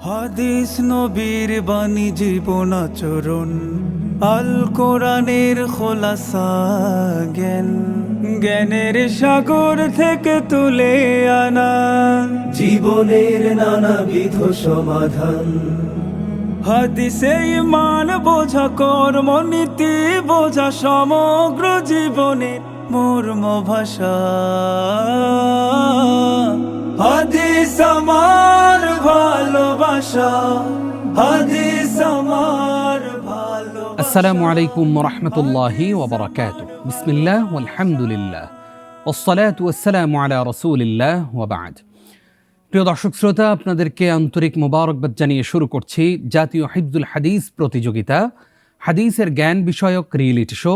হাদিস নবীর বাণী জীবন আচরণ, আল কোরআনের খোলাসা জ্ঞান, জ্ঞানের সাগর থেকে তুলে আনা জীবনের নানাবিধ সমাধান। হাদিসে ঈমান বোঝা, কর্মনীতি বোঝা, সমগ্র জীবনের মর্ম ভাষা। হাদিস আমার ভালোবাসা, হাদিস আমার ভালোবাসা। আসসালামু আলাইকুম ওয়া রাহমাতুল্লাহি ওয়া বারাকাতুহু। বিসমিল্লাহ ওয়াল হামদুলিল্লাহ ওয়াসসালাতু ওয়াসসালামু আলা রাসূলিল্লাহ ওয়া বা'দ। প্রিয় দর্শক শ্রোতা, আপনাদেরকে আন্তরিক মোবারকবাদ জানিয়ে শুরু করছি জাতীয় হিফজুল হাদিস প্রতিযোগিতা, হাদিসের জ্ঞান বিষয়ক reality show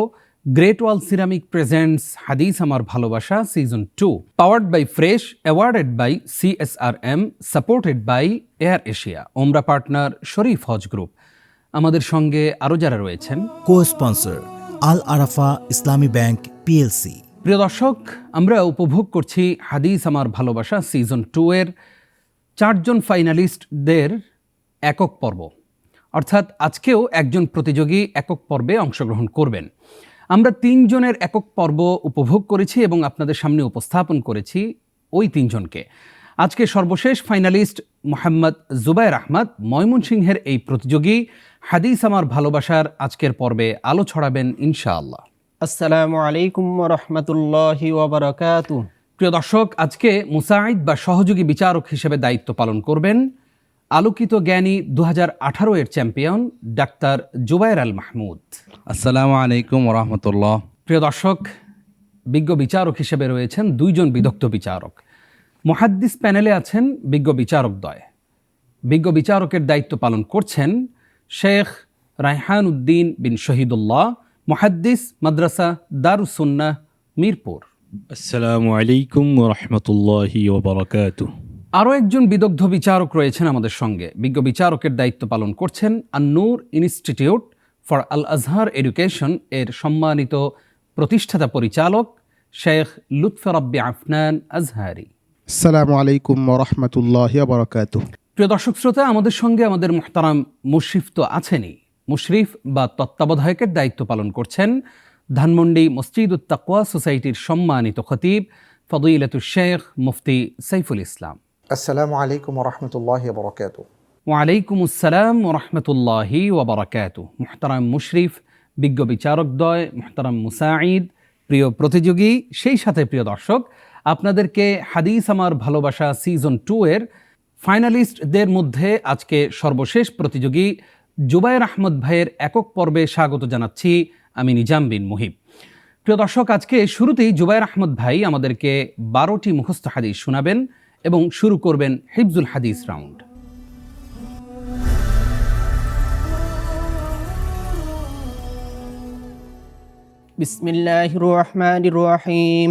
Great Wall Ceramic presents হাদিস আমার ভালোবাসা season 2, powered by Fresh, awarded by CSRM, supported by Air Asia, ওমরা পার্টনার শরীফ হজ গ্রুপ। আমাদের সঙ্গে আরও যারা রয়েছেন, কো-স্পন্সর আল আরাফা ইসলামী ব্যাংক PLC। প্রিয় দর্শক, আমরা উপভোগ করছি হাদিস আমার ভালোবাসা সিজন 2 এর 4 জন ফাইনালিস্টদের একক পর্ব। অর্থাৎ আজকেও একজন প্রতিযোগী একক পর্বে অংশগ্রহণ করবেন। আমরা 3 জনের একক পর্ব উপভোগ করেছি এবং আপনাদের সামনে উপস্থাপন করেছি ওই 3 জনকে। আজকে সর্বশেষ ফাইনালিস্ট মোহাম্মদ জুবায়ের আহমদ, ময়মনসিংহের এই প্রতিযোগী হাদিস আমার ভালোবাসার আজকের পর্বে আলো ছড়াবেন ইনশাআল্লাহ। আসসালামু আলাইকুম ওয়া রাহমাতুল্লাহি ওয়া বারাকাতুহু। প্রিয় দর্শক, আজকে মুসাঈদ বা সহযোগী বিচারক হিসেবে দায়িত্ব পালন করবেন আলোকিত জ্ঞানী 2018 এর চ্যাম্পিয়ন ডাক্তার জুবায়ের আল মাহমুদ। আসসালামু আলাইকুম ওয়া রাহমাতুল্লাহ। প্রিয় দর্শক, বিজ্ঞ বিচারক হিসেবে রয়েছেন 2 জন বিদগ্ধ বিচারক। মুহাদ্দিস প্যানেলে আছেন বিজ্ঞ বিচারকদ্বয়। বিজ্ঞ বিচারকের দায়িত্ব পালন করছেন শেখ রায়হান উদ্দিন বিন শহীদুল্লাহ, মুহাদ্দিস, মাদ্রাসা দারুস সুন্নাহ, মিরপুর। আসসালামু আলাইকুম ওয়া রাহমাতুল্লাহি ওয়া বারাকাতুহু। আরও একজন বিদগ্ধ বিচারক রয়েছেন আমাদের সঙ্গে। বিজ্ঞ বিচারকের দায়িত্ব পালন করছেন An-Noor institute for Al Azhar education এর সম্মানিত প্রতিষ্ঠাতা পরিচালক শেখ লুৎফর রাব্বি আফনান আজহারি। আসসালামু আলাইকুম ওয়া রাহমাতুল্লাহি ওয়া বারাকাতুহু। প্রিয় দর্শক শ্রোতা, আমাদের সঙ্গে আমাদের মুহতারাম মুশরিফ তো আছেনই। মুশরিফ বা তত্ত্বাবধায়কের দায়িত্ব পালন করছেন ধানমন্ডি মসজিদুত তাকওয়া সোসাইটির সম্মানিত খতিব ফদিলাতুশ শেখ মুফতি সাইফুল ইসলাম। আসসালামু আলাইকুম ওয়া রাহমাতুল্লাহি ওয়া বারাকাতুহু। ওয়ালাইকুম আসসালাম ওয়া রাহমাতুল্লাহি ওয়া বারাকাতুহু। মুহতারাম মুশরিফ, বিজ্ঞ বিচারকদ্বয়, মুহতারাম মুসাঈদ, প্রিয় প্রতিযোগী, সেই সাথে প্রিয় দর্শক, আপনাদেরকে হাদিস আমার ভালোবাসা সিজন 2 এর ফাইনালিস্টদের মধ্যে আজকে সর্বশেষ প্রতিযোগী জুবায়ের আহমদ ভাইয়ের একক পর্বে স্বাগত জানাচ্ছি আমি নিজাম বিন মুহিব। প্রিয় দর্শক, আজকে শুরুতেই জুবায়ের আহমদ ভাই আমাদেরকে 12টি মুখস্থ হাদিস শোনাবেন এবং শুরু করবেন হিফজুল হাদিস রাউন্ড। বিসমিল্লাহির রাহমানির রহিম।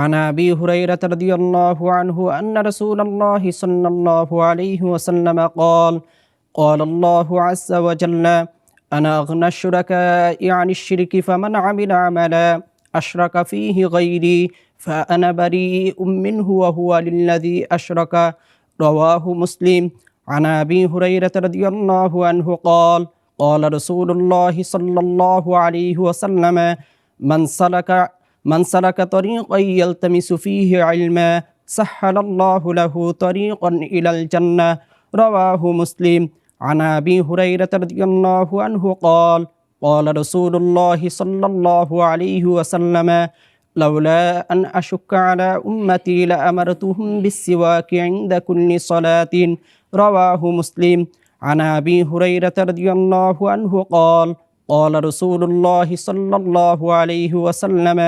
عن أبي هريرة رضي الله عنه أن رسول الله صلى الله عليه وسلم قال قال الله عز وجل أنا أغنى الشركاء عن الشرك فمن عمل عملا أشرك فيه غيري فأنا بريء منه وهو للذي أشرك. رواه مسلم. عن أبي هريرة رضي الله عنه قال قال رسول الله صلى الله عليه وسلم من سلك طريقا يلتمس فيه علما سهل الله له طريقا إلى الجنة. رواه مسلم. عن أبي هريرة رضي الله عنه قال قال رسول الله صلى الله عليه وسلم لولا أن أشك على أمتي لأمرتهم بالسواك عند كل صلاة. رواه مسلم. عن أبي هريرة رضي الله عنه قال قال رسول الله صلى الله عليه وسلم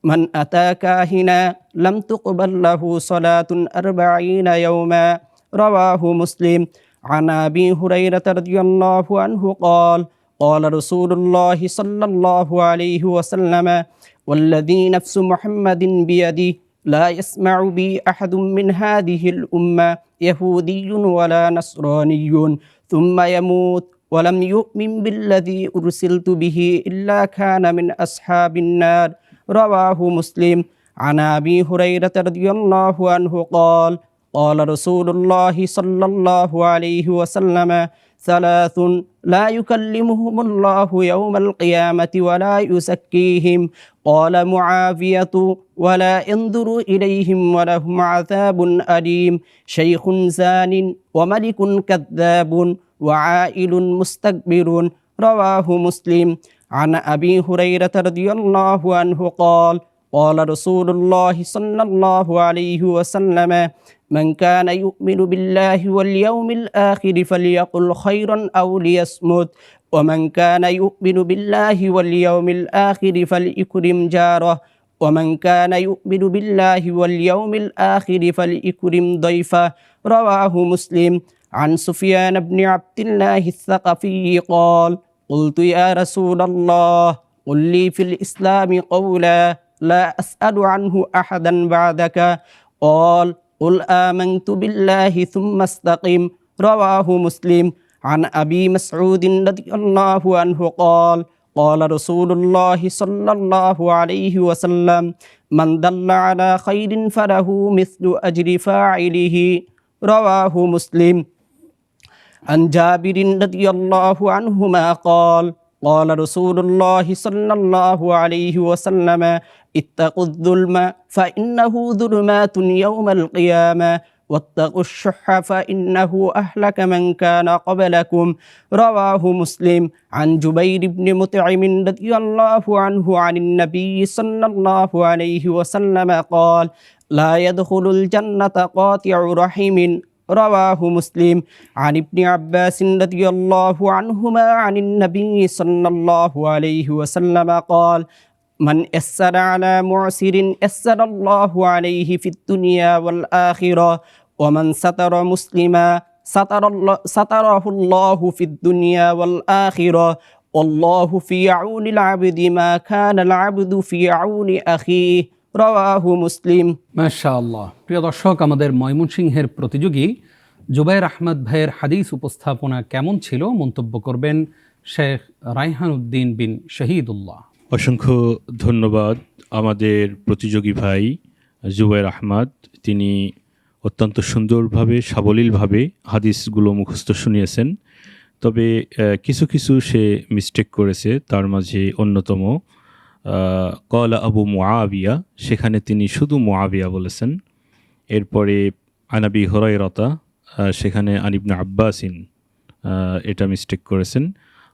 من أتى كاهنا لم تقبل له صلاة 40 يوما. رواه مسلم. عن أبي هريرة رضي الله عنه قال قال رسول الله صلى الله عليه وسلم والذي نفس محمد بيده لا يسمع بي أحد من هذه الأمة يهودي ولا نصراني ثم يموت ولم يؤمن بالذي أرسلت به إلا كان من أصحاب النار. رواه مسلم. عن أبي هريرة رضي الله عنه قال قال رسول الله صلى الله عليه وسلم ثلاث لا يكلمهم الله يوم القيامة ولا يزكيهم قال معاوية ولا ينظر إليهم ولهم عذاب أليم شيخ زان وملك كذاب وعائل مستكبر رواه مسلم عن أبي هريرة رضي الله عنه قال قال رسول الله صلى الله عليه وسلم من كان يؤمن بالله واليوم الآخر فليقل خيرا أو ليصمت ومن كان يؤمن بالله واليوم الآخر فليكرم جاره ومن كان يؤمن بالله واليوم الآخر فليكرم ضيفه رواه مسلم عن سفيان بن عبد الله الثقفي قال قلت يا رسول الله قل لي في الإسلام قولا لا أسأل عنه أحدا بعدك قال قل آمنت بالله ثم استقم رواه مسلم عن أبي مسعود رضي الله عنه قال قال رسول الله صلى الله عليه وسلم من دل على خير فله مثل أجر فاعله رواه مسلم عن جابر رضي الله عنهما قال قال رسول الله صلى الله عليه وسلم اتقوا الظلم فإنه ظلمات يوم القيامة واتقوا الشح فإنه أهلك من كان قبلكم رواه مسلم عن جبير بن مطعم رضي الله عنه عن النبي صلى الله عليه وسلم قال لا يدخل الجنة قاطع رحم رواه مسلم عن ابن عباس رضي الله عنهما عن النبي صلى الله عليه وسلم قال من يسر على معسر يسر الله عليه في الدنيا والآخرة ومن ستر مسلما ستره الله في الدنيا والآخرة والله في عون العبد ما كان العبد في عون أخيه রাওয়াহু মুসলিম। মাশাআল্লাহ। প্রিয় দর্শক, আমাদের ময়মনসিংহের প্রতিযোগী জুবায়ের আহমদ ভাইয়ের হাদিস উপস্থাপনা কেমন ছিল মন্তব্য করবেন শেখ রায়হান উদ্দিন বিন শহীদুল্লাহ। অসংখ্য ধন্যবাদ আমাদের প্রতিযোগী ভাই জুবায়ের আহমদ। তিনি অত্যন্ত সুন্দরভাবে সাবলীলভাবে হাদিসগুলো মুখস্থ শুনিয়েছেন। তবে কিছু কিছু সে মিস্টেক করেছে, তার মাঝে অন্যতম কলা আবু মুআবিয়া, সেখানে তিনি শুধু মুআবিয়া বলেছেন। এরপরে আনাবি হুরায়রাতা, সেখানে আনিবনে আব্বাসিন, এটা মিস্টেক করেছেন।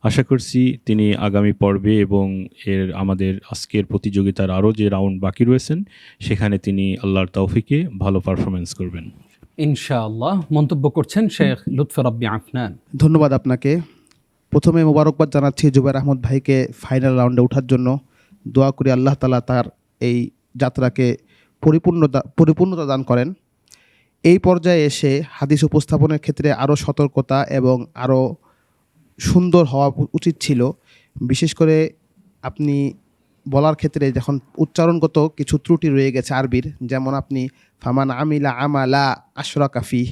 আশা করছি তিনি আগামী পর্বে এবং আমাদের আজকের প্রতিযোগিতার আরও যে রাউন্ড বাকি রয়েছেন সেখানে তিনি আল্লাহর তৌফিকে ভালো পারফরমেন্স করবেন ইনশাআল্লাহ। মন্তব্য করছেন শেখ লুৎফর রাব্বি আফনান। ধন্যবাদ আপনাকে। প্রথমে মোবারকবাদ জানাচ্ছি জুবায়ের আহমদ ভাইকে ফাইনাল রাউন্ডে ওঠার জন্য। দোয়া করি আল্লাহ তাআলা তার এই যাত্রাকে পরিপূর্ণতা দান করেন। এই পর্যায়ে এসে হাদিস উপস্থাপনের ক্ষেত্রে আরও সতর্কতা এবং আরও সুন্দর হওয়া উচিত ছিল। বিশেষ করে আপনি বলার ক্ষেত্রে যখন উচ্চারণগত কিছু ত্রুটি রয়ে গেছে আরবির, যেমন আপনি ফামান আমিলা আমালা আশরাকা ফিহ,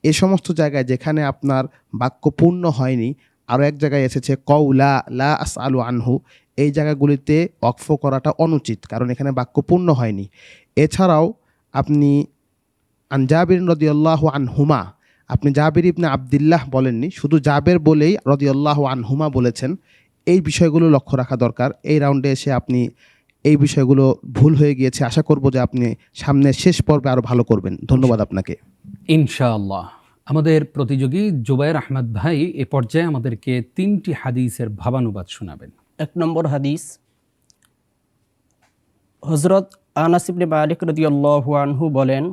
এই সমস্ত জায়গায় যেখানে আপনার বাক্য পূর্ণ হয়নি, আরও এক জায়গায় এসেছে কওলা লা আসআলু আনহু, এই জায়গাগুলিতে ওয়াকফ করাটা অনুচিত, কারণ এখানে বাক্য পূর্ণ হয়নি। এছাড়াও আপনি আন জাবির রাদিয়াল্লাহু আনহুমা, আপনি জাবির ইবনে আবদুল্লাহ বলেননি, শুধু জাবের বলেই রাদিয়াল্লাহু আনহুমা বলেছেন। এই বিষয়গুলো লক্ষ্য রাখা দরকার। এই রাউন্ডে এসে আপনি এই বিষয়গুলো ভুল হয়ে গিয়েছে। আশা করব যে আপনি সামনের শেষ পর্বে আরও ভালো করবেন। ধন্যবাদ আপনাকে। ইনশাআল্লাহ। আমাদের প্রতিযোগী জুবায়ের আহমদ ভাই এ পর্যায়ে আমাদেরকে 3টি হাদিসের ভাবানুবাদ শোনাবেন। 1 নম্বর হাদিস, হযরত আনাস ইবনে মালিক রাদিয়াল্লাহু আনহু বলেন,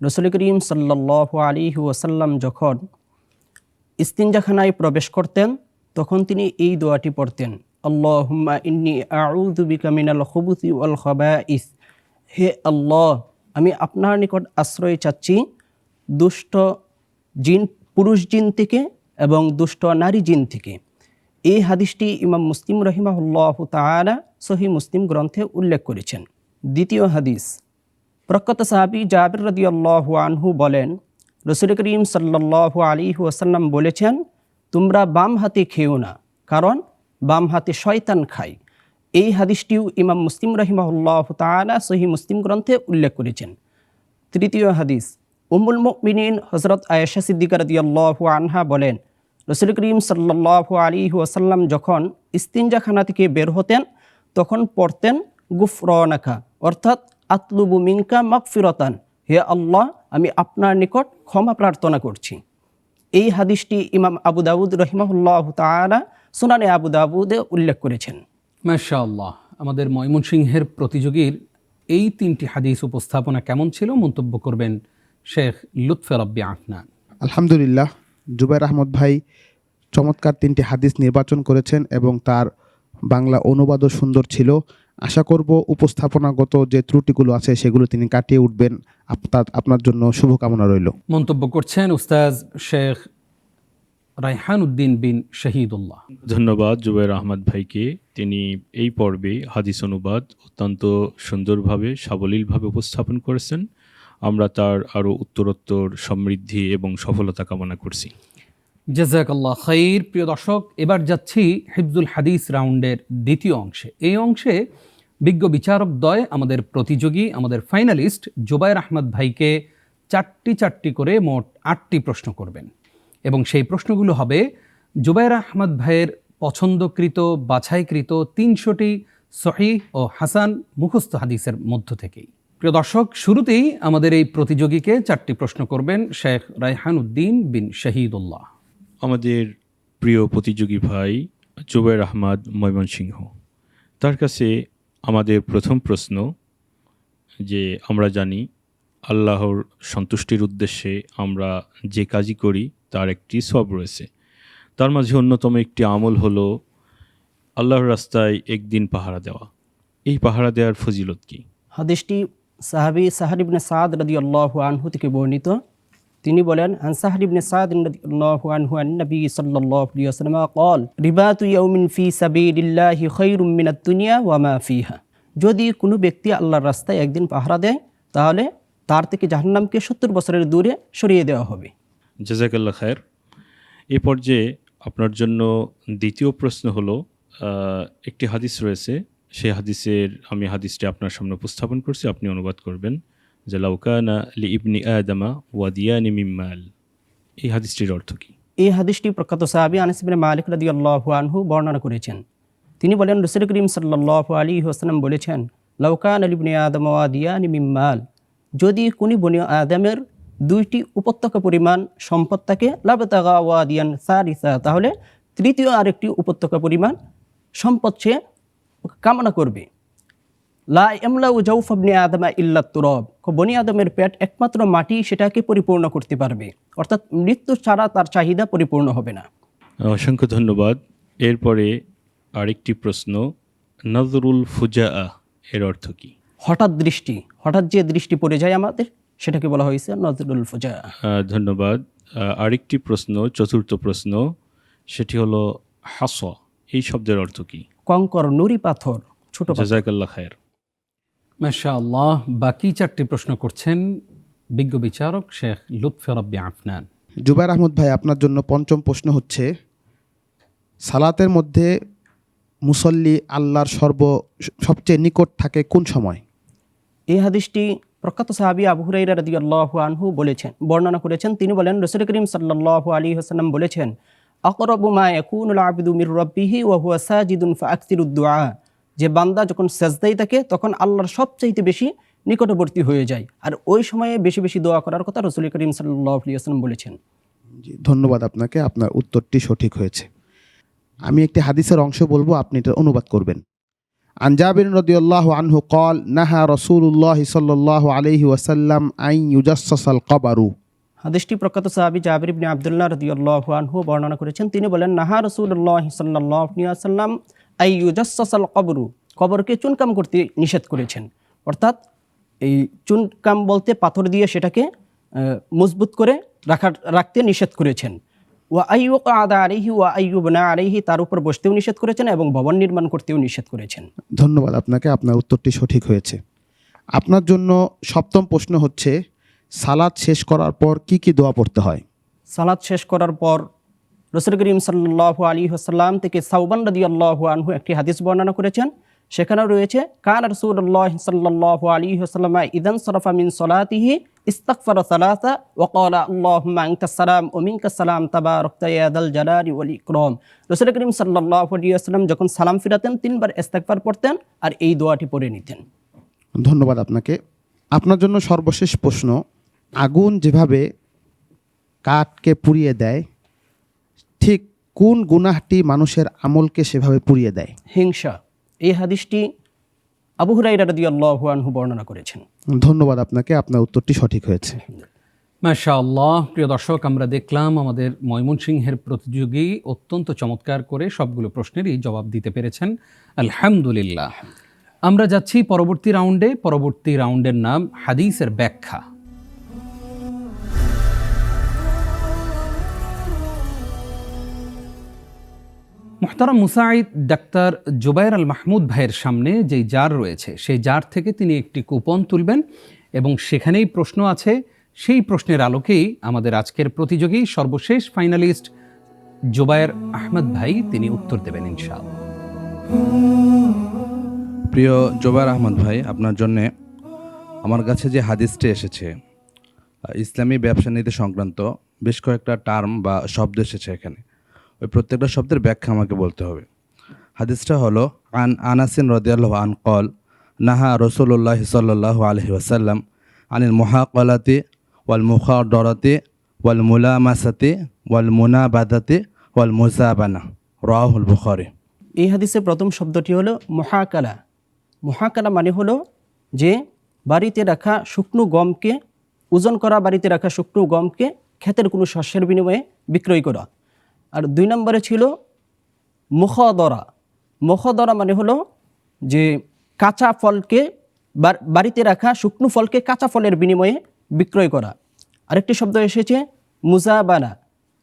রাসূল করিম সাল্লাল্লাহু আলাইহি ওয়াসাল্লাম যখন ইস্তিনজাখানায় প্রবেশ করতেন তখন তিনি এই দোয়াটি পড়তেন, আল্লাহুম্মা ইন্নী আউযু বিকা মিনাল খুবুসি ওয়াল খাবাইস, হে আল্লাহ, আমি আপনার নিকট আশ্রয় চাচ্ছি দুষ্ট জিন, পুরুষ জিন থেকে এবং দুষ্ট নারী জিন থেকে। এই হাদিসটি ইমাম মুসলিম রাহিমাহুল্লাহু তাআলা সহিহ মুসলিম গ্রন্থে উল্লেখ করেছেন। দ্বিতীয় হাদিস, প্রখ্যাত সাহাবী জাবির রাদিয়াল্লাহু আনহু বলেন, রাসূল করিম সাল্লাল্লাহু আলাইহি ওয়াসাল্লাম বলেছেন, তোমরা বাম হাতে খেও না, কারণ বাম হাতে শয়তান খায়। এই হাদিসটিও ইমাম মুসলিম রাহিমাহুল্লাহু তাআলা সহিহ মুসলিম গ্রন্থে উল্লেখ করেছেন। তৃতীয় হাদিস, উম্মুল মুমিনিন হযরত আয়েশা সিদ্দিকা রাদিয়াল্লাহু আনহা বলেন, রাসূল করিম সাল্লাল্লাহু আলাইহি ওয়াসাল্লাম যখন ইস্তিনজাখানা থেকে বের হতেন তখন পড়তেন গুফরানাকা, অর্থাৎ আতলুবু মিনকা মাগফিরাতান, হে আল্লাহ আমি আপনার নিকট ক্ষমা প্রার্থনা করছি। এই হাদিসটি ইমাম আবু দাউদ রাহিমাহুল্লাহু তাআলা সুনানে আবু দাউদে উল্লেখ করেছেন। মাশাআল্লাহ, আমাদের ময়মনসিংহের প্রতিযোগীর এই 3টি হাদিস উপস্থাপনা কেমন ছিল মন্তব্য করবেন শেখ লুৎফে রব্বি আফনান। আলহামদুলিল্লাহ, জুবাইর আহমদ ভাই চমৎকার 3টি হাদিস নির্বাচন করেছেন এবং তার বাংলা অনুবাদও সুন্দর ছিল। আশা করব উপস্থাপনাগত যে ত্রুটিগুলো আছে সেগুলো তিনি কাটিয়ে উঠবেন। আপনার জন্য শুভকামনা রইল। মন্তব্য করছেন উস্তাজ শেখ রায়হান উদ্দিন বিন শহীদুল্লাহ। ধন্যবাদ জুবাইর আহমদ ভাইকে। তিনি এই পর্বে হাদিস অনুবাদ অত্যন্ত সুন্দরভাবে সাবলীলভাবে উপস্থাপন করেছেন। আমরা তার আরও উত্তরোত্তর সমৃদ্ধি এবং সফলতা কামনা করছি। জাযাকাল্লাহ খাইর। প্রিয় দর্শক, এবার যাচ্ছি হিফজুল হাদিস রাউন্ডের দ্বিতীয় অংশে। এই অংশে বিজ্ঞ বিচারকদ্বয় আমাদের প্রতিযোগী, আমাদের ফাইনালিস্ট জুবাইর আহমদ ভাইকে 4টি করে মোট 8টি প্রশ্ন করবেন এবং সেই প্রশ্নগুলো হবে জুবাইর আহমদ ভাইয়ের পছন্দকৃত বাছাইকৃত 300টি সহিহ ও হাসান মুখস্থ হাদিসের মধ্য থেকেই। প্রিয় দর্শক, শুরুতেই আমাদের এই প্রতিযোগীকে 4টি প্রশ্ন করবেন শেখ রায়হান উদ্দিন বিন শহীদুল্লাহ। আমাদের প্রিয় প্রতিযোগী ভাই জুবাইর আহমদ ময়মনসিংহ, তার কাছে আমাদের প্রথম প্রশ্ন যে আমরা জানি আল্লাহর সন্তুষ্টির উদ্দেশ্যে আমরা যে কাজই করি তার একটি সওয়াব রয়েছে। তার মাঝে অন্যতম একটি আমল হলো আল্লাহর রাস্তায় একদিন পাহারা দেওয়া। এই পাহারা দেওয়ার ফজিলত কি? হাদিসটি সাহাবী সাহল ইবনে সাদ রাদিয়াল্লাহু আনহু থেকে বর্ণিত। তিনি বলেন, আন সাহল ইবনে সাদ রাদিয়াল্লাহু আনহু আন নবী সাল্লাল্লাহু আলাইহি ওয়াসাল্লাম قال রিবাতু ইয়াউমিন ফি সাবিলিল্লাহি খায়রুম মিনাদ দুনিয়া ওয়া মা ফিহা। যদি কোনো ব্যক্তি আল্লাহর রাস্তায় একদিন পাহারা দেয় তাহলে তার থেকে জাহান্নামকে 70 বছরের দূরে সরিয়ে দেওয়া হবে। জাযাকাল্লাহ খায়ের। এ পর্যায়ে আপনার জন্য দ্বিতীয় প্রশ্ন হলো, একটি হাদিস রয়েছে, সেই আমি হাদিসটি আপনার সামনে উপস্থাপন করছি, আপনি অনুবাদ করবেন যে লাউকানা লি ইবনি আদামা ওয়াদিয়ানি মিন মাল। এই হাদিসটির অর্থ কি? এই হাদিসটি প্রখ্যাত সাহাবী আনাস ইবনে মালিক রাদিয়াল্লাহু আনহু বর্ণনা করেছেন। তিনি বলেন, রাসূল করিম সাল্লাল্লাহু আলাইহি ওয়াসাল্লাম বলেছেন, লাউকানা লি ইবনি আদম ওয়াদিয়ানি মিন মাল, যদি কোন বনি আদমের 2টি উপত্যকা পরিমাণ সম্পদ থাকে, লাবতাগা ওয়াদিয়ান সারিসা, তাহলে তৃতীয় আরেকটি উপত্যকা পরিমাণ সম্পদ সে কামনা করবে। লা ইয়ামলাউ জাওফা ইবনি আদম ইল্লা তুরাব, বনি আদমের পেট একমাত্র মাটি সেটাকে পরিপূর্ণ করতে পারবে, অর্থাৎ মৃত্যু ছাড়া তার চাহিদা পরিপূর্ণ হবে না। অসংখ্য ধন্যবাদ। এরপরে আরেকটি প্রশ্ন, নজরুল ফুজাআ এর অর্থ কি? হঠাৎ যে দৃষ্টি পড়ে যায় আমাদের, সেটাকে বলা হয়েছে নজরুল ফুজাআ। ধন্যবাদ। আরেকটি প্রশ্ন, চতুর্থ প্রশ্ন, সেটি হলো হাসা, এই শব্দের অর্থ কি? কঙ্কর, নুরি পাথর, ছোট পাথর। জাযাকাল্লাহ খায়ের। মাশাআল্লাহ, বাকি 4টি প্রশ্ন করছেন বিজ্ঞ বিচারক শেখ লুৎফে রব্বি আফনান। জুবাইর আহমদ ভাই, আপনার জন্য পঞ্চম প্রশ্ন হচ্ছে, সালাতের মধ্যে মুসল্লি আল্লাহর সবচেয়ে নিকট থাকে কোন সময়? এই হাদিসটি প্রখ্যাত সাহাবী আবু হুরায়রা রাদিয়াল্লাহু আনহু বর্ণনা করেছেন। তিনি বলেন, রাসূল করিম সাল্লাল্লাহু আলাইহি ওয়াসাল্লাম বলেছেন, আকরাবু মা ইয়াকুনুল আবদু মির রাব্বিহি ওয়া হুয়া সাজিদুন ফাআকসিরুদ দুআ, যে বান্দা যখন সেজদায় থাকে তখন আল্লাহর সবচাইতে বেশি নিকটবর্তী হয়ে যায়, আর ওই সময়ে বেশি বেশি দোয়া করার কথা রাসূল করিম সাল্লাল্লাহু আলাইহি ওয়াসাল্লাম বলেছেন। ধন্যবাদ আপনাকে, আপনার উত্তরটি সঠিক হয়েছে। আমি একটি হাদিসের অংশ বলবো, আপনি এটা অনুবাদ করবেন। আন জাবির রাদিয়াল্লাহু আনহু قال নাহা রাসূলুল্লাহ সাল্লাল্লাহু আলাইহি ওয়াসাল্লাম আন ইউজাসসাসাল কবরু। হাদিসটি প্রখ্যাত সাহাবী জাবির ইবনে আব্দুল্লাহ রাদিয়াল্লাহু আনহু বর্ণনা করেছেন। তিনি বলেন, নাহা রাসূলুল্লাহ সাল্লাল্লাহু আলাইহি ওয়াসাল্লাম আন ইউজাসসাসাল কবরু, কবরকে চুনকাম করতে নিষেধ করেছেন। অর্থাৎ এই চুনকাম বলতে পাথর দিয়ে সেটাকে মজবুত করে রাখতে নিষেধ করেছেন। ওয়া আইয়ুকআদা আলাইহি ওয়া আইয়ুবনা আলাইহি, তার উপর বসতেও নিষেধ করেছেন এবং ভবন নির্মাণ করতেও নিষেধ করেছেন। ধন্যবাদ আপনাকে, আপনার উত্তরটি সঠিক হয়েছে। আপনার জন্য সপ্তম প্রশ্ন হচ্ছে, সালাত শেষ করার পর কি কি দোয়া পড়তে হয়? সালাত শেষ করার পর রাসূল করিম সাল্লাল্লাহু আলাইহি ওয়াসাল্লাম থেকে সাওবান রাদিয়াল্লাহু আনহু একটি হাদিস বর্ণনা করেছেন। সেখানে রয়েছে কান রাসূলুল্লাহ সাল্লাল্লাহু আলাইহি ওয়াসাল্লাম ইদান সরাফা মিন সলাতিহি ইস্তাগফারা সালাসা ওয়া ক্বালা আল্লাহুম্মা আনতাস সালাম ওয়া মিনকাস সালাম তাবারাকতা ইয়া যাল জালালি ওয়াল ইকরাম। রাসূল করিম সাল্লাল্লাহু আলাইহি ওয়াসাল্লাম যখন সালাম ফিরাতেন 3 বার ইস্তিগফার পড়তেন আর এই দোয়াটি পড়ে নিতেন। ধন্যবাদ আপনাকে। আপনার জন্য সর্বশেষ প্রশ্ন, আগুন যেভাবে কাঠকে পুড়িয়ে দেয়, ঠিক কোন গুনাহটি মানুষের আমলকে সেভাবে পুড়িয়ে দেয়? হিংসা। এই হাদিসটি আবু হুরায়রা রাদিয়াল্লাহু আনহু বর্ণনা করেছেন। ধন্যবাদ আপনাকে, আপনার উত্তরটি সঠিক হয়েছে। মাশাআল্লাহ। প্রিয় দর্শক, আমরা দেখলাম আমাদের ময়মনসিংহের প্রতিযোগী অত্যন্ত চমৎকার করে সবগুলো প্রশ্নেরই জবাব দিতে পেরেছেন, আলহামদুলিল্লাহ। আমরা যাচ্ছি পরবর্তী রাউন্ডে। পরবর্তী রাউন্ডের নাম হাদিসের ব্যাখ্যা। মুহতারাম মুসাঈদ ডাক্তার জুবায়ের আল মাহমুদ ভাইয়ের সামনে যেই জার রয়েছে, সেই জার থেকে তিনি একটি কুপন তুলবেন এবং সেখানেই প্রশ্ন আছে। সেই প্রশ্নের আলোকেই আমাদের আজকের প্রতিযোগী সর্বশেষ ফাইনালিস্ট জুবায়ের আহমদ ভাই তিনি উত্তর দেবেন ইনশাআল্লাহ। প্রিয় জুবায়ের আহমদ ভাই, আপনার জন্যে আমার কাছে যে হাদিসটি এসেছে, ইসলামী ব্যবসা নীতি সংক্রান্ত বেশ কয়েকটা টার্ম বা শব্দ এসেছে এখানে। ওই প্রত্যেকটা শব্দের ব্যাখ্যা আমাকে বলতে হবে। হাদিসটা হলো আন আনাসিন রাদিয়াল্লাহু আন কল নাহা রাসূলুল্লাহ সাল্লাল্লাহু আলাইহি ওয়াসাল্লাম আনিল মুহাকালাতি ওয়াল মুখাদরাতি ওয়াল মুলামাসাতি ওয়াল মুনাবাদাতি ওয়াল মুজাবানা, রাওয়াহুল বুখারী। এই হাদিসের প্রথম শব্দটি হলো মুহাকালা। মুহাকালা মানে হলো যে বাড়িতে রাখা শুকনো গমকে, ওজন করা বাড়িতে রাখা শুকনো গমকে ক্ষেতের কোনো শস্যের বিনিময়ে বিক্রয় করা। আর 2 নম্বরে ছিল মুখাদরা। মুখাদরা মানে হলো যে কাঁচা ফলকে, বাড়িতে রাখা শুকনো ফলকে কাঁচা ফলের বিনিময়ে বিক্রয় করা। আরেকটি শব্দ এসেছে মুজাবানা।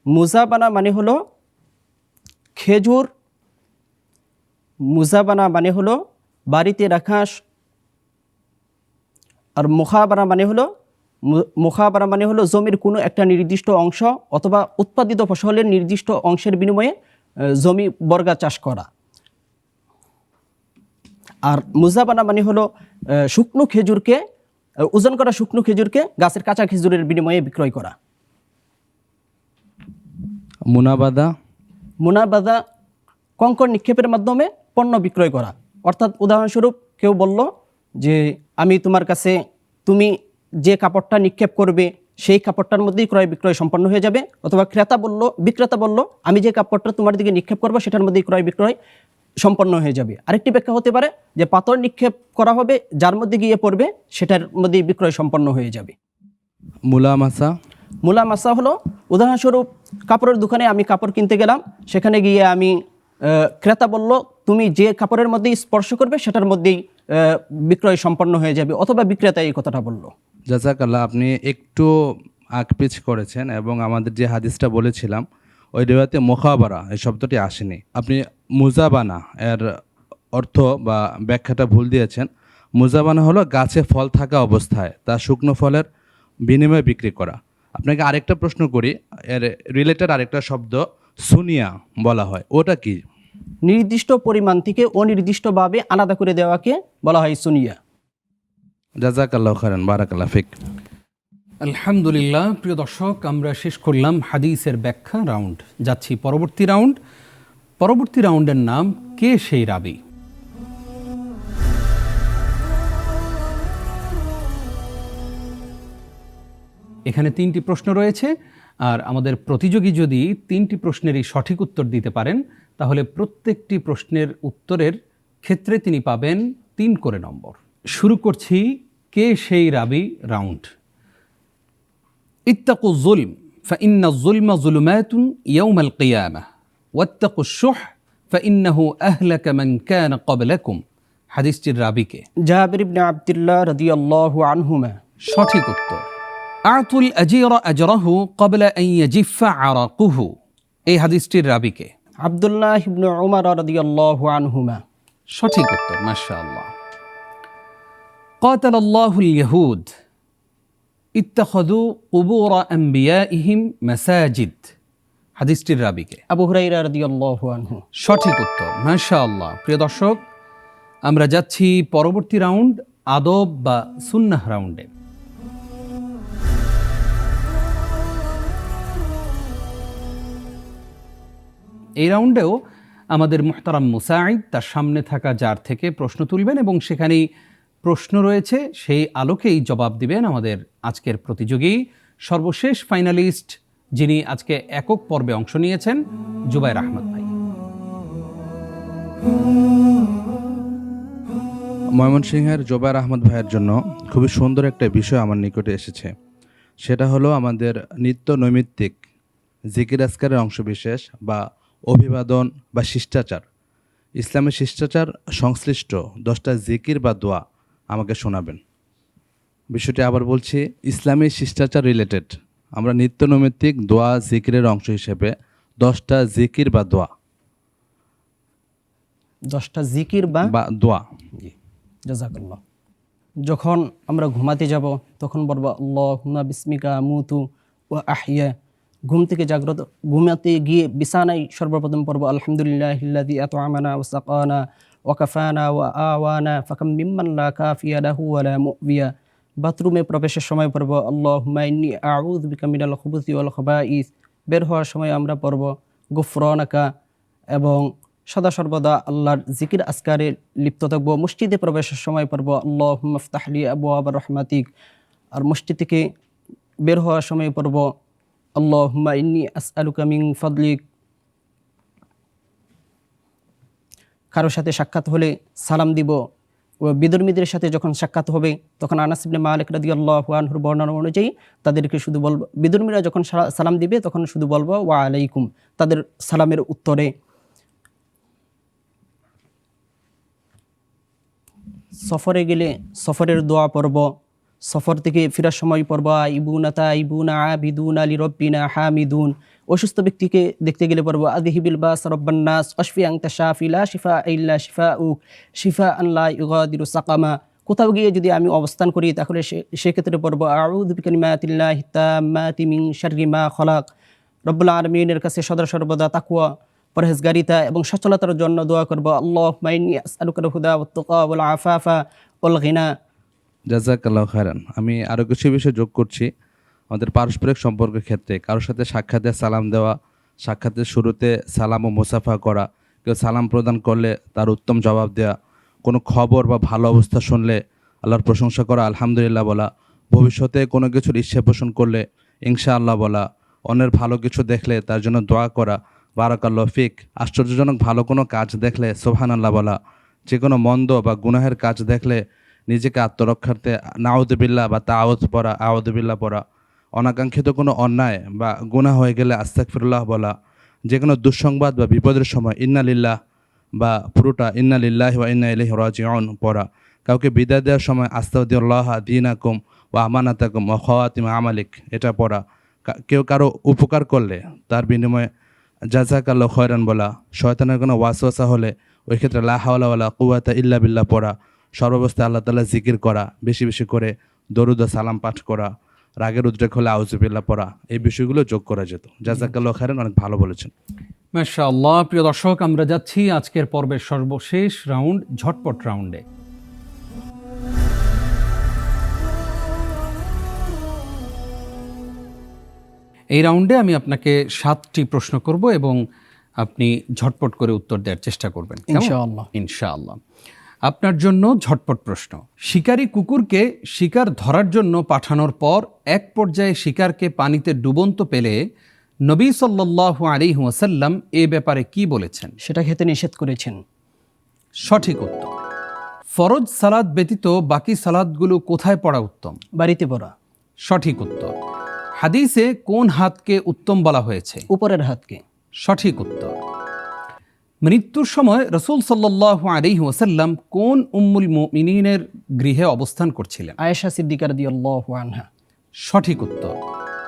মুজাবানা মানে হলো খেজুর। মুজাবানা মানে হলো বাড়িতে রাখা। আর মুখাবারা মানে হলো জমির কোনো একটা নির্দিষ্ট অংশ অথবা উৎপাদিত ফসলের নির্দিষ্ট অংশের বিনিময়ে জমি বর্গা চাষ করা। আর মুজাবানা মানে হলো শুকনো খেজুরকে, ওজন করা শুকনো খেজুরকে গাছের কাঁচা খেজুরের বিনিময়ে বিক্রয় করা। মুনাবাদা কঙ্কর নিক্ষেপের মাধ্যমে পণ্য বিক্রয় করা। অর্থাৎ উদাহরণস্বরূপ কেউ বলল যে আমি তোমার কাছে, তুমি যে কাপড়টা নিক্ষেপ করবে সেই কাপড়টার মধ্যেই ক্রয় বিক্রয় সম্পন্ন হয়ে যাবে। অথবা বিক্রেতা বলল আমি যে কাপড়টা তোমার দিকে নিক্ষেপ করবো সেটার মধ্যেই ক্রয় বিক্রয় সম্পন্ন হয়ে যাবে। আরেকটি ব্যাখ্যা হতে পারে যে পাথর নিক্ষেপ করা হবে, যার মধ্যে গিয়ে পড়বে সেটার মধ্যেই বিক্রয় সম্পন্ন হয়ে যাবে। মুলামাসা হলো উদাহরণস্বরূপ কাপড়ের দোকানে আমি কাপড় কিনতে গেলাম, সেখানে গিয়ে আমি ক্রেতা বলল তুমি যে কাপড়ের মধ্যেই স্পর্শ করবে সেটার মধ্যেই বিক্রয় সম্পন্ন হয়ে যাবে, অথবা বিক্রেতা এই কথাটা বলল। জাযাকাল্লাহ, আপনি একটু আকপিচ করেছেন এবং আমাদের যে হাদিসটা বলেছিলাম ওই রিওয়ায়াতে মুখাবারা এই শব্দটি আসেনি। আপনি মুজাবানা এর অর্থ বা ব্যাখ্যাটা ভুল দিয়েছেন। মুজাবানা হলো গাছে ফল থাকা অবস্থায় তা শুকনো ফলের বিনিময়ে বিক্রি করা। আপনাকে আরেকটা প্রশ্ন করি, এর রিলেটেড আরেকটা শব্দ সুনিয়া বলা হয়, ওটা কি? নির্দিষ্ট পরিমাণ থেকে অনির্দিষ্টভাবে আলাদা করে দেওয়াকে বলা হয় সুনিয়া। জাযাকাল্লাহু খাইরান, বারাকাল্লাহু ফিক। আলহামদুলিল্লাহ। প্রিয় দর্শক, আমরা শেষ করলাম হাদিসের ব্যাখ্যা রাউন্ড। যাচ্ছি পরবর্তী রাউন্ড। পরবর্তী রাউন্ডের নাম কে সেই রাবি। এখানে 3টি প্রশ্ন রয়েছে, আর আমাদের প্রতিযোগী যদি 3টি প্রশ্নেরই সঠিক উত্তর দিতে পারেন তাহলে প্রত্যেকটি প্রশ্নের উত্তরের ক্ষেত্রে তিনি পাবেন 3 করে নম্বর। শুরু করছি কে সেই রাবি রাউন্ড। ইত্তাকু যুলম ফাইন্না যুলমা যুলুমাতুন ইয়াওমাল কিয়ামাহ ওয়াত্তাকু শুহ ফাইন্নাহু আহলাকা মান কানা ক্বাবলাকুম। হাদিসটির রাবিকে জাবির ইবনে আব্দুল্লাহ রাদিয়াল্লাহু আনহুমা। সঠিক উত্তর। আতুল আজিরা আজরাহু ক্বাবলা আন ইয়াজিফা আরাকুহু। এই হাদিসটির রাবিকে আব্দুল্লাহ ইবনে উমর রাদিয়াল্লাহু আনহুমা। সঠিক উত্তর, মাশাআল্লাহ। কাতালাল্লাহুল ইয়াহুদ ইত্তাখাযু কুবুর আম্বিয়াইহিম মাসাজিদ। হাদিসটির রাবিকে আবু হুরায়রা রাদিয়াল্লাহু আনহু। সঠিক উত্তর, মাশাআল্লাহ। প্রিয় দর্শক, আমরা যাচ্ছি পরবর্তী রাউন্ড, আদব বা সুন্নাহ রাউন্ডে। এই রাউন্ডেও আমাদের মুহতারাম মুসাঈদ তার সামনে থাকা জার থেকে প্রশ্ন তুলবেন এবং সেখানেই প্রশ্ন রয়েছে, সেই আলোকেই জবাব দিবেন আমাদের আজকের প্রতিযোগী, সর্বশেষ ফাইনালিস্ট যিনি আজকে একক পর্বে অংশ নিয়েছেন, জুবায়ের আহমদ ভাই। ময়মনসিংহের জুবায়ের আহমদ ভাইয়ের জন্য খুবই সুন্দর একটা বিষয় আমার নিকটে এসেছে। সেটা হলো আমাদের নিত্য নৈমিত্তিক জিকির আজকারের অংশবিশেষ বা অভিবাদন বা শিষ্টাচার, ইসলামের শিষ্টাচার সংশ্লিষ্ট 10টা জিকির বা দোয়া আমাকে শোনাবেন। বিষয়টি আবার বলছি, ইসলামী শিষ্টাচার রিলেটেড আমরা নিত্য নৈমিত্তিক দোয়া জিকিরের অংশ হিসেবে 10টা জিকির বা দোয়া 10টা জিকির বা দোয়া। জাযাকাল্লাহ। যখন আমরা ঘুমাতে যাব তখন বলবো আল্লাহুম্মা বিসমিকা আমুতু ওয়া আহইয়া। ঘুম থেকে জাগ্রত, ঘুমাতে গিয়ে বিছানায় সর্বপ্রথম পড়ব আলহামদুলিল্লাহিল্লাযী আত'আমানা ওয়া সাকানা ওয়া কাফানা ওয়া আওয়ানা ফাকাম মিম্মান লা কাফিয়া লাহু ওয়া লা মু'বিয়া। বাথরুমে প্রবেশের সময় পড়ব আল্লাহুম্মা ইন্নী আউযু বিকা মিনাল খুবুসি ওয়াল খাবাইস। বের হওয়ার সময় আমরা পড়ব গুফরানাকা, এবং সদা সর্বদা আল্লাহর জিকির আজকারে লিপ্ত থাকবো। মসজিদে প্রবেশের সময় পড়ব আল্লাহুম্মা ইফতাহলি আবওয়াবা রাহমাতিক। আর মসজিদ থেকে বের হওয়ার সময় পড়ব আল্লাহুম্মা ইন্নী আসআলুকা মিন ফাদলিক। কারোর সাথে সাক্ষাৎ হলে সালাম দিব। ও বিধর্মীদের সাথে যখন সাক্ষাৎ হবে তখন আনাস ইবনে মালিক রাদিয়াল্লাহু আনহুর বর্ণনা অনুযায়ী তাদেরকে শুধু বলবো, বিধর্মীরা যখন সালাম দিবে তখন শুধু বলবো ওয়া আলাইকুম, তাদের সালামের উত্তরে। সফরে গেলে সফরের দোয়া পড়ব। সফর থেকে ফেরার সময় পড়ব আইবুনা তাইবুনা আবিদুনা লিরব্বিনা হামিদুন। অসুস্থ ব্যক্তিকে দেখতে গেলে পড়ব আযহিবিল বাস রব্বান নাস ওয়াশফি আনতা শাফি লা শিফা ইল্লা শিফাউক শিফাআন লা ইগাদিরু সাকামা। কোথাও গিয়ে যদি আমি অবস্থান করি তাহলে সেক্ষেত্রে পড়ব আউযু বিকালিমাতিল্লাহি তাম্মাতি মিন শাররি মা খালাক। রব্বুল আলামিনের কাছে সদা সর্বদা তাকওয়া, পরহেজগারিতা এবং সচলতার জন্য দোয়া করব আল্লাহুম্মা ইন্নী আসআলুকাল হুদা ওয়াত তুকা ওয়াল আফাফা ওয়াল গিনা। জাযাকাল্লাহু খায়রান। আমি আরও কিছু বিষয় যোগ করছি আমাদের পারস্পরিক সম্পর্কের ক্ষেত্রে। কারোর সাথে সাক্ষাতে সালাম দেওয়া, সাক্ষাতের শুরুতে সালাম ও মুসাফা করা, কেউ সালাম প্রদান করলে তার উত্তম জবাব দেওয়া, কোনো খবর বা ভালো অবস্থা শুনলে আল্লাহর প্রশংসা করা, আলহামদুলিল্লাহ বলা, ভবিষ্যতে কোনো কিছুর ইচ্ছা পোষণ করলে ইনশাআল্লাহ বলা, অন্যের ভালো কিছু দেখলে তার জন্য দোয়া করা, বারাকাল্লাহু ফিক, আশ্চর্যজনক ভালো কোনো কাজ দেখলে সুবহানাল্লাহ বলা, যে কোনো মন্দ বা গুনাহের কাজ দেখলে নিজেকে আত্মরক্ষার্থে নাউযুবিল্লাহ বা তাআউযু পড়া, আউযুবিল্লাহ পড়া, অনাকাঙ্ক্ষিত কোনো অন্যায় বা গুনাহ হয়ে গেলে আস্তাগফিরুল্লাহ বলা, যে কোনো দুঃসংবাদ বা বিপদের সময় ইন্না লিল্লাহ বা পুরোটা ইন্না লিল্লাহি ওয়া ইন্না ইলাইহি রাজিউন পড়া, কাউকে বিদায় দেওয়ার সময় আস্তাগফিরুল্লাহ দীনাকুম ওয়া আমানাতাকুম ওয়া খাওয়াতিম আমালিক এটা পড়া, কেউ কারো উপকার করলে তার বিনিময়ে জাযাকাল্লাহু খায়রান বলা, শয়তানের কোনো ওয়াসওয়াসা হলে ওই ক্ষেত্রে লা হাওলা ওয়ালা কুওয়াতা ইল্লা বিল্লাহ পড়া, সর্বাবস্থায় আল্লাহ তাআলা জিকির করা, বেশি বেশি করে দরুদ ও সালাম পাঠ করা, রাগের উদ্রেক হলে আউযুবিল্লাহ পড়া, এই বিষয়গুলো যোগ করা যেত। জাযাকাল্লাহু খায়রান, অনেক ভালো বলেছেন। মাশাআল্লাহ। প্রিয় দর্শক, আমরা যাচ্ছি আজকের পর্বের সর্বশেষ রাউন্ড, ঝটপট রাউন্ডে। এই রাউন্ডে আমি আপনাকে 7টি প্রশ্ন করব এবং আপনি ঝটপট করে উত্তর দেওয়ার চেষ্টা করবেন ইনশাআল্লাহ। ইনশাআল্লাহ। আপনার জন্য ঝটপট প্রশ্ন। শিকারী কুকুরকে শিকার ধরার জন্য পাঠানোর পর এক পর্যায়ে শিকারকে পানিতে ডুবন্ত পেলে নবী সাল্লাল্লাহু আলাইহি ওয়াসাল্লাম এ ব্যাপারে কি বলেছেন? সেটা খেতে নিষেধ করেছেন। সঠিক উত্তর। ফরজ সালাত ব্যতীত বাকি সালাতগুলো কোথায় পড়া উত্তম? বাড়িতে পড়া। সঠিক উত্তর। হাদিসে কোন হাতকে উত্তম বলা হয়েছে? উপরের হাতকে। সঠিক উত্তর। মৃত্যুর সময় রাসূল সাল্লাল্লাহু আলাইহি ওয়াসাল্লাম কোন উম্মুল মুমিনিনের গৃহে অবস্থান করছিলেন? আয়েশা সিদ্দিকা রাদিয়াল্লাহু আনহা। সঠিক উত্তর।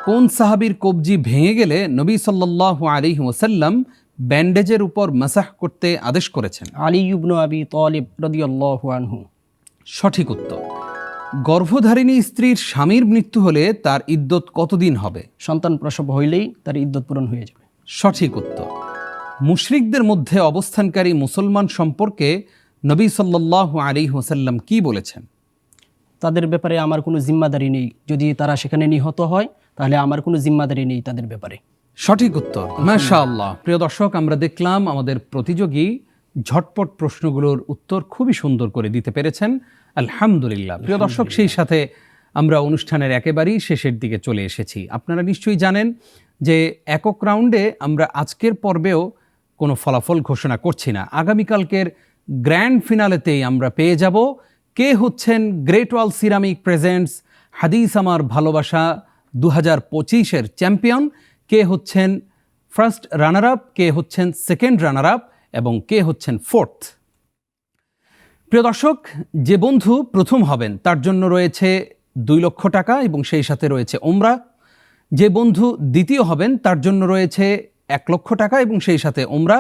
কোন সাহাবীর কবজি ভেঙে গেলে নবী সাল্লাল্লাহু আলাইহি ওয়াসাল্লাম ব্যান্ডেজের উপর মাসাহ করতে আদেশ করেছেন? আলী ইবনে আবি তালিব রাদিয়াল্লাহু আনহু। সঠিক উত্তর। গর্ভধারিণী স্ত্রীর স্বামীর মৃত্যু হলে তার ইদ্যত কতদিন হবে? সন্তান প্রসব হইলেই তার ইদ্যত পূরণ হয়ে যাবে। সঠিক উত্তর। মুশরিকদের মধ্যে অবস্থানকারী মুসলমান সম্পর্কে নবী সাল্লাল্লাহু আলাইহি ওয়াসাল্লাম কি বলেছেন? তাদের ব্যাপারে আমার কোনো জিম্মাদারি নেই। যদি তারা সেখানে নিহত হয় তাহলে আমার কোনো জিম্মাদারি নেই তাদের ব্যাপারে। সঠিক উত্তর, মাশাআল্লাহ। প্রিয় দর্শক, আমরা দেখলাম আমাদের প্রতিযোগী ঝটপট প্রশ্নগুলোর উত্তর খুবই সুন্দর করে দিতে পেরেছেন, আলহামদুলিল্লাহ। প্রিয় দর্শক, সেই সাথে আমরা অনুষ্ঠানের একেবারেই শেষের দিকে চলে এসেছি। আপনারা নিশ্চয়ই জানেন যে একক রাউন্ডে আমরা আজকের পর্বেও কোনো ফলাফল ঘোষণা করছি না। আগামীকালকের গ্র্যান্ড ফিনালেতেই আমরা পেয়ে যাব কে হচ্ছেন গ্রেট ওয়াল সিরামিক প্রেজেন্টস হাদিস আমার ভালোবাসা 2025-এর চ্যাম্পিয়ন, কে হচ্ছেন ফার্স্ট রানার আপ, কে হচ্ছেন সেকেন্ড রানার আপ এবং কে হচ্ছেন ফোর্থ। প্রিয় দর্শক, যে বন্ধু প্রথম হবেন তার জন্য রয়েছে 2 লক্ষ টাকা এবং সেই সাথে রয়েছে ওমরা। যে বন্ধু দ্বিতীয় হবেন তার জন্য রয়েছে 1 লক্ষ টাকা এবং সেই সাথে ওমরা।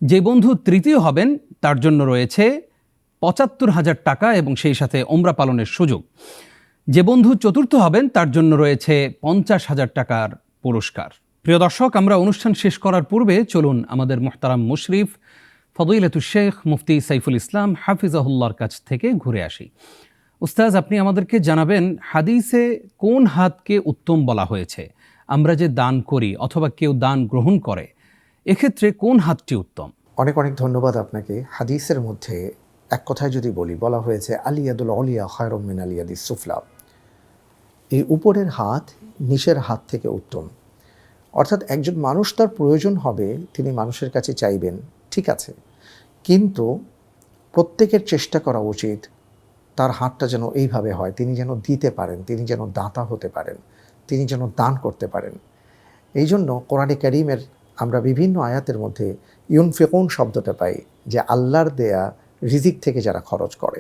যে বন্ধু তৃতীয় হবেন তার জন্য রয়েছে 75,000 টাকা এবং সেই সাথে ওমরা পালনের সুযোগ। যে বন্ধু চতুর্থ হবেন তার জন্য রয়েছে 50,000 টাকার পুরস্কার। প্রিয় দর্শক, আমরা অনুষ্ঠান শেষ করার পূর্বে চলুন আমাদের মুহতারাম মুশরিফ ফদিলাতুশ শেখ মুফতি সাইফুল ইসলাম হাফিজাহুল্লাহর কাছ থেকে ঘুরে আসি। উস্তাজ, আপনি আমাদেরকে জানাবেন হাদিসে কোন হাতকে উত্তম বলা হয়েছে? আমরা যে দান করি অথবা কেউ দান গ্রহণ করে, এক্ষেত্রে কোন হাতটি উত্তম? অনেক অনেক ধন্যবাদ আপনাকে। হাদিসের মধ্যে এক কথায় যদি বলা হয়েছে আলিয়াদুল অলিয়া খায়রুম মিন আলিয়াদিস সুফলা। এই উপরের হাত নিচের হাত থেকে উত্তম। অর্থাৎ একজন মানুষ তার প্রয়োজন হবে, তিনি মানুষের কাছে চাইবেন, ঠিক আছে, কিন্তু প্রত্যেকের চেষ্টা করা উচিত তার হাতটা যেন এইভাবে হয়, তিনি যেন দিতে পারেন, তিনি যেন দাতা হতে পারেন, তিনি যেন দান করতে পারেন। এই জন্য কোরআনে কারীমের আমরা বিভিন্ন আয়াতের মধ্যে ইউনফিকুন শব্দটা পাই, যে আল্লাহর দেয়া রিজিক থেকে যারা খরচ করে।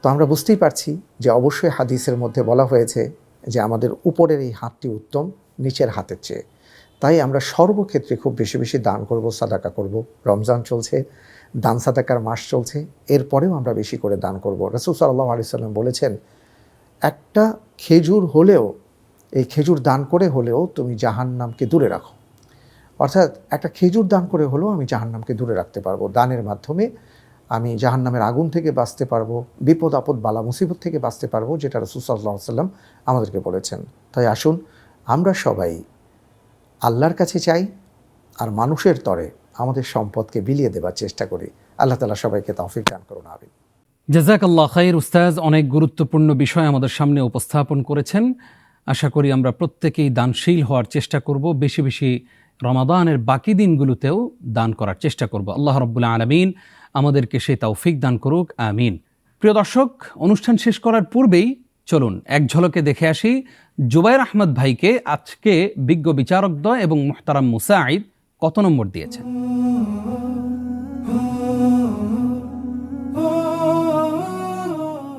তো আমরা বুঝতেই পারছি যে অবশ্যই হাদিসের মধ্যে বলা হয়েছে যে আমাদের উপরের এই হাতটি উত্তম নিচের হাতের চেয়ে। তাই আমরা সর্বক্ষেত্রে খুব বেশি বেশি দান করব, সাদাকা করব। রমজান চলছে, দান সাদাকার মাস চলছে, এরপরেও আমরা বেশি করে দান করব। রাসূল সাল্লাল্লাহু আলাইহি সাল্লাম বলেছেন, একটা খেজুর হলেও, এই খেজুর দান করে হলেও তুমি জাহান্নামকে দূরে রাখো। অর্থাৎ একটা খেজুর দান করে হলেও আমি জাহান্নামকে দূরে রাখতে পারবো। দানের মাধ্যমে আমি জাহান্নামের আগুন থেকে বাঁচতে পারবো, বিপদ আপদ বালা মুসিবত থেকে বাঁচতে পারবো, যেটা রাসূল সাল্লাল্লাহু আলাইহি সাল্লাম আমাদেরকে বলেছেন। তাই আসুন আমরা সবাই আল্লাহর কাছে চাই আর মানুষের তরে আমাদের সম্পদকে বিলিয়ে দেবার চেষ্টা করি। আল্লাহ তাআলা সবাইকে তৌফিক দান করুন, আমিন। জাযাকাল্লাহ খাইর। উস্তাজ অনেক গুরুত্বপূর্ণ বিষয় আমাদের সামনে উপস্থাপন করেছেন। আশা করি আমরা প্রত্যেকেই দানশীল হওয়ার চেষ্টা করব, বেশি বেশি রমাদানের বাকি দিনগুলোতেও দান করার চেষ্টা করব। আল্লাহ রাব্বুল আলামিন আমাদেরকে সেই তৌফিক দান করুক, আমিন। প্রিয় দর্শক, অনুষ্ঠান শেষ করার পূর্বেই চলুন এক ঝলকে দেখে আসি জুবায়ের আহমদ ভাইকে আজকে বিজ্ঞ বিচারকদ্বয় এবং মুহতারাম মুসাঈদ কত নম্বর দিয়েছেন।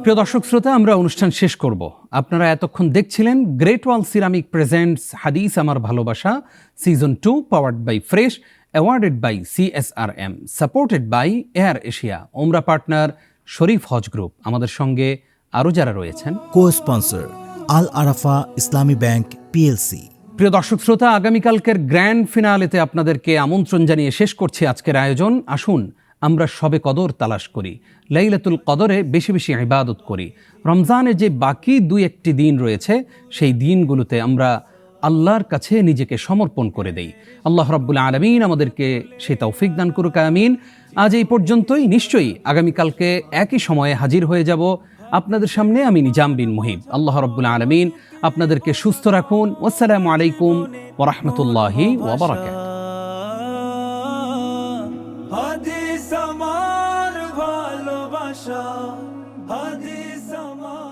প্রিয় দর্শক শ্রোতা, আমরা অনুষ্ঠান শেষ করব। আপনারা এতক্ষণ দেখছিলেন গ্রেট ওয়াল সিরামিক প্রেজেন্টস হাদিস আমার ভালোবাসা season 2, powered by Fresh, awarded by CSRM, supported by Air Asia, ওমরা পার্টনার শরীফ হজ গ্রুপ। আমাদের সঙ্গে আরও যারা রয়েছেন, কো স্পন্সর আল আরাফা ইসলামী ব্যাংক PLC। প্রিয় দর্শক শ্রোতা, আগামীকালকের গ্র্যান্ড ফিনালেতে আপনাদেরকে আমন্ত্রণ জানিয়ে শেষ করছি আজকের আয়োজন। আসুন আমরা শবে কদর তালাশ করি, লাইলাতুল কদরে বেশি বেশি ইবাদত করি। রমজানের যে বাকি 2-1টি দিন রয়েছে, সেই দিনগুলোতে আমরা আল্লাহর কাছে নিজেকে সমর্পণ করে দেই। আল্লাহ রাব্বুল আলামিন আমাদেরকে সেই তৌফিক দান করুক, আমিন। আজ এই পর্যন্তই। নিশ্চয়ই আগামীকালকে একই সময়ে হাজির হয়ে যাব আপনাদের সামনে। আমি নিজাম বিন মুহিব। আল্লাহ রাব্বুল আলামিন আপনাদেরকে সুস্থ রাখুন। আসসালামু আলাইকুম ওয়া রাহমাতুল্লাহি ওয়া বারাকাতুহু। হাদিস আমার ভালোবাসা, হাদিস আমার